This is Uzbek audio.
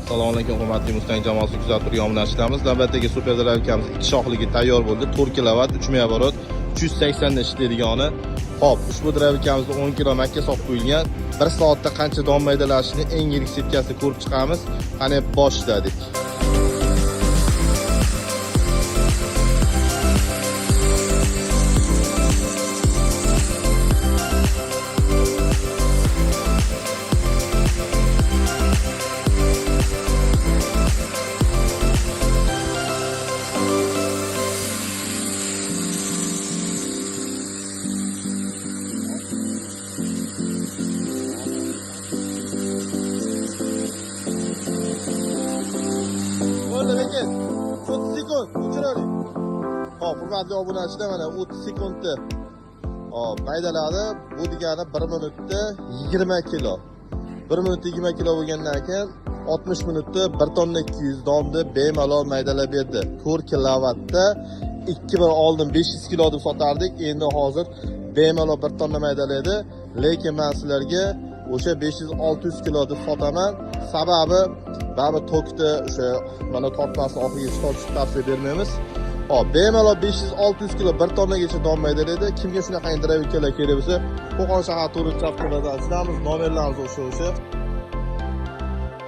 Assalomu alaykum hurmatli Mustang jamoasi kuzatib turganlarimiz. Navbatdagi super drive-kamiz 2 shoxligi tayyor bo'ldi. 4 kW 3 megavorot 380 da ishlaydigani. Hop, ushbu drive-kamizda 10 kg makka solib qo'yilgan. 1 soatda qancha don maydalashini eng yirik setkasida ko'rib chiqamiz. Qani boshladik. Lekin 30 sekund o'chiraylik. Hop, hurmatli obunachilar, mana 30 sekundda hop maydaladi. Bu degani 1 minutda 20 kilo. 1 minutda 20 kilo bo'lgandan keyin 60 minutda 1 tonna 200 donni bemalol maydalab berdi. 4 kilovatda 2 bir oldin 500 kilo deb sotardik. Endi hozir bemalol 1 tonna maydalaydi. Lekin men sizlarga o'sha 500-600 kilo deb sotaman. Sababi baribir tokda o'sha mana tortmasini oxiriga chiqarishni tavsiya bermaymiz. Hop, bemalol 500-600 kilo 1 tonnagacha don maydalaydi. Kimga shunaqa drive kerak bo'lsa, Qo'qon shahar To'rt chap qiladigan nomerlarimiz o'sha.